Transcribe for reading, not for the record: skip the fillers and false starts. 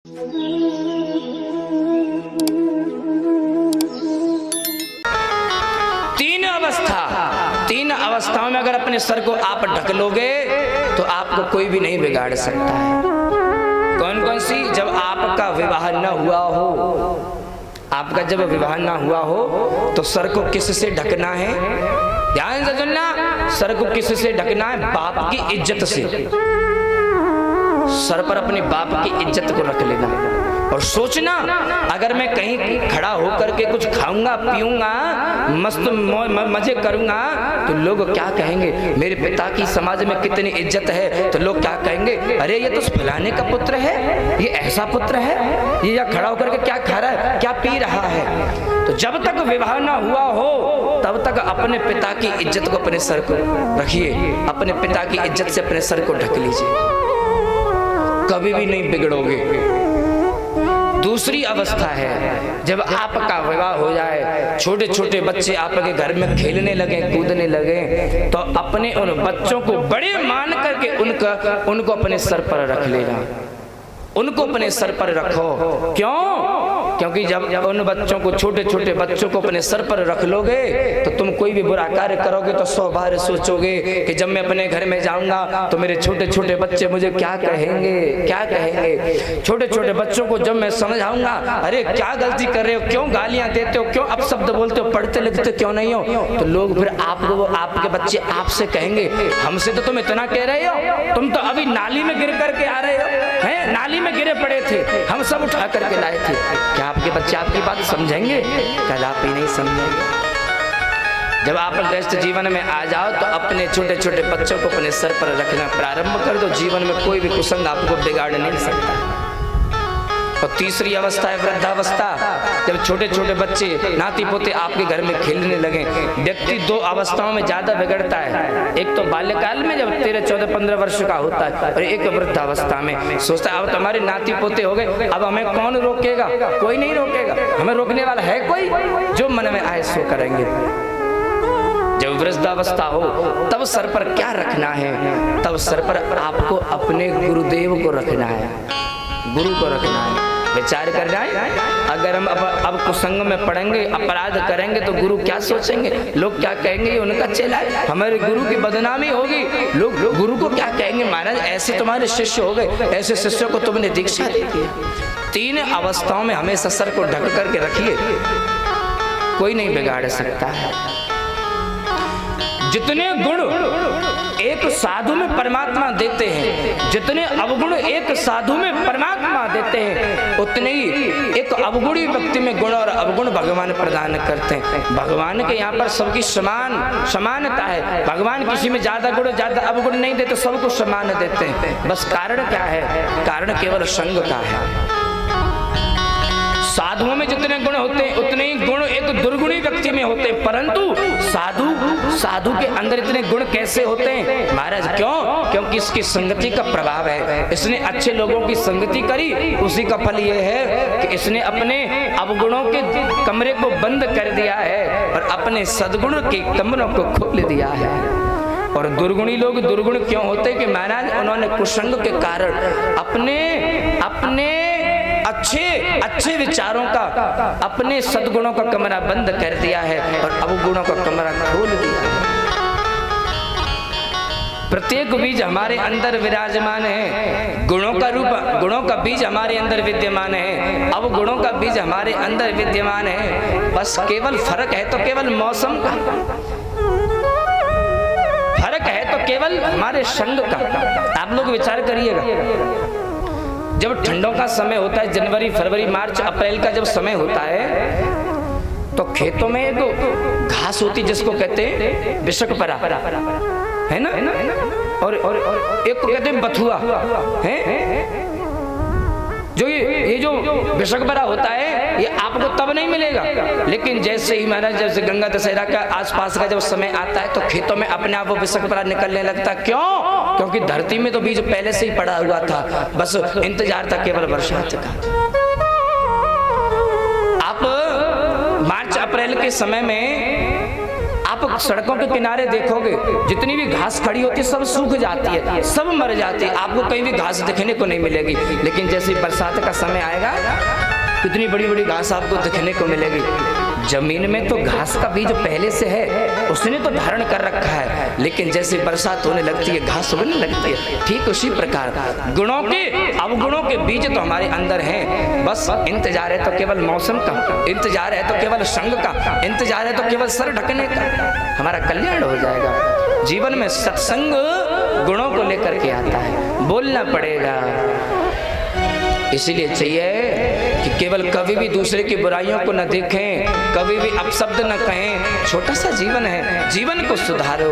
तीन अवस्थाओं में अगर अपने सर को आप ढक लोगे तो आपको कोई भी नहीं बिगाड़ सकता है। कौन कौन सी? जब आपका विवाह न हुआ हो, आपका जब विवाह ना हुआ हो तो सर को किस से ढकना है? ध्यान से सुनना, सर को किस से ढकना है? बाप की इज्जत से। सर पर अपने बाप की इज्जत को रख लेना और सोचना, अगर मैं कहीं खड़ा होकर के कुछ खाऊंगा पीऊंगा मस्त मजे करूंगा तो लोग क्या कहेंगे? मेरे पिता की समाज में कितनी इज्जत है, तो लोग क्या कहेंगे? अरे ये तो फलाने का पुत्र है, ये ऐसा पुत्र है, ये या खड़ा होकर के क्या खा रहा है, क्या पी रहा है। तो जब तक विवाह ना हुआ हो तब तक अपने पिता की इज्जत को अपने सर को रखिए, अपने पिता की इज्जत से अपने सर को ढक लीजिए, कभी भी नहीं बिगड़ोगे। दूसरी अवस्था है जब आपका विवाह हो जाए, छोटे छोटे बच्चे आपके घर में खेलने लगे कूदने लगे, तो अपने उन बच्चों को बड़े मान करके उनको अपने सर पर रख लेना, उनको अपने सर पर रखो। क्यों? क्योंकि जब उन बच्चों को, छोटे छोटे बच्चों को अपने सर पर रख लोगे तो तुम कोई भी बुरा कार्य करोगे तो 100 बार सोचोगे कि जब मैं अपने घर में जाऊंगा तो मेरे छोटे छोटे बच्चे मुझे क्या कहेंगे, क्या कहेंगे। छोटे छोटे बच्चों को जब मैं समझाऊंगा, अरे क्या गलती कर रहे हो, क्यों गालियां देते हो, क्यों अपशब्द बोलते हो, पढ़ते लिखते क्यों नहीं हो, तो लोग फिर आपको, आपके बच्चे आपसे कहेंगे, हमसे तो तुम इतना कह रहे हो, तुम तो अभी नाली में गिर करके आ रहे हो, हैं नाली में गिरे पड़े थे, हम सब उठा करके लाए थे। क्या आपके बच्चे आपकी बात समझेंगे? कल आप ही नहीं समझेंगे। जब आप गृहस्थ जीवन में आ जाओ तो अपने छोटे छोटे बच्चों को अपने सर पर रखना प्रारंभ कर दो, जीवन में कोई भी कुसंग आपको बिगाड़ नहीं सकता। और तीसरी अवस्था है वृद्धावस्था, जब छोटे छोटे बच्चे नाती पोते आपके घर में खेलने लगे। व्यक्ति दो अवस्थाओं में ज्यादा बिगड़ता है, एक तो बाल्यकाल में जब 13, 14, 15 वर्ष का होता है, और एक वृद्धावस्था में सोचता है अब तुम्हारे नाती पोते हो गए, अब हमें कौन रोकेगा? कोई नहीं रोकेगा, हमें रोकने वाला है कोई? जो मन में आए सो करेंगे। जब वृद्धावस्था हो तब सर पर क्या रखना है? तब सर पर आपको अपने गुरुदेव को रखना है, गुरु को रखना है। विचार करना है, अगर हम अब कुसंग में पढ़ेंगे, अपराध करेंगे तो गुरु क्या सोचेंगे? लोग क्या कहेंगे? ये उनका चेला है, हमारे गुरु की बदनामी होगी। लोग गुरु को क्या कहेंगे? महाराज ऐसे तुम्हारे शिष्य हो गए, ऐसे शिष्यों को तुमने दीक्षा दी थी। तीन अवस्थाओं में हमेशा सर को ढक करके रखिए, कोई नहीं बिगाड़ सकता है। जितने गुण एक साधु में परमात्मा देते हैं, जितने अवगुण एक साधु में परमात्मा देते हैं, उतने ही एक अवगुणी व्यक्ति में गुण और अवगुण भगवान प्रदान करते हैं। भगवान के यहाँ पर सबकी समानता है, भगवान किसी में ज्यादा गुण ज्यादा अवगुण नहीं देते, सबको समान देते हैं। बस कारण क्या है? कारण केवल संग का है। साधुओं में जितने गुण होते हैं उतने ही गुण एक दुर्गुणी व्यक्ति में होते हैं, परंतु साधु के अंदर इतने गुण कैसे होते हैं महाराज? क्यों? क्योंकि इसकी संगति का प्रभाव है। इसने अच्छे लोगों की संगति करी, उसी का फल ये है कि इसने अपने अवगुणों के कमरे को बंद कर दिया है और अपने सद्गुण के कमरों को खोल दिया है। और दुर्गुणी लोग दुर्गुण क्यों होते हैं? कि महाराज उन्होंने कुसंग के कारण अपने अच्छे विचारों का, अपने सद्गुणों का कमरा बंद कर दिया है और अवगुणों का कमरा खोल दिया है। प्रत्येक बीज हमारे अंदर विराजमान है, गुणों का बीज हमारे अंदर विद्यमान है, अवगुणों का बीज हमारे अंदर विद्यमान है। बस केवल फर्क है तो केवल मौसम का, फर्क है तो केवल हमारे संग का। आप लोग विचार करिएगा, जब ठंडों का समय होता है, जनवरी, फरवरी, मार्च, अप्रैल का जब समय होता है, तो खेतों में एक घास होती जिसको कहते हैं बिशकपरा, है ना? और एक को कहते हैं बथुआ, है? जो ये जो बिशकपरा होता है ये आपको तब नहीं मिलेगा, लेकिन जैसे ही महाराज जैसे गंगा दशहरा का आसपास का जब समय आता है तो खेतों में अपने आप वो बिशकपरा निकलने लगता है। क्यों? क्योंकि धरती में तो बीज पहले से ही पड़ा हुआ था, बस इंतजार था केवल बरसात का। आप मार्च अप्रैल के समय में आप आप सड़कों के किनारे देखोगे जितनी भी घास खड़ी होती है सब सूख जाती है, सब मर जाती है, आपको कहीं भी घास दिखने को नहीं मिलेगी। लेकिन जैसे बरसात का समय आएगा कितनी बड़ी बड़ी घास आपको दिखने को मिलेगी। जमीन में तो घास का बीज पहले से है, उसने तो धारण कर रखा है, लेकिन जैसे बरसात होने लगती है घास उगने लगती है। ठीक उसी प्रकार गुणों के अवगुणों के बीज तो हमारे अंदर हैं, बस इंतजार है तो केवल मौसम का, इंतजार है तो केवल संग का, इंतजार है तो केवल सर ढकने का, हमारा कल्याण हो जाएगा। जीवन में सत्संग गुणों को लेकर के आता है, बोलना पड़ेगा। इसीलिए चाहिए कि केवल कभी भी दूसरे की बुराइयों को न देखें, कभी भी अपशब्द न कहें। छोटा सा जीवन है, जीवन को सुधारो।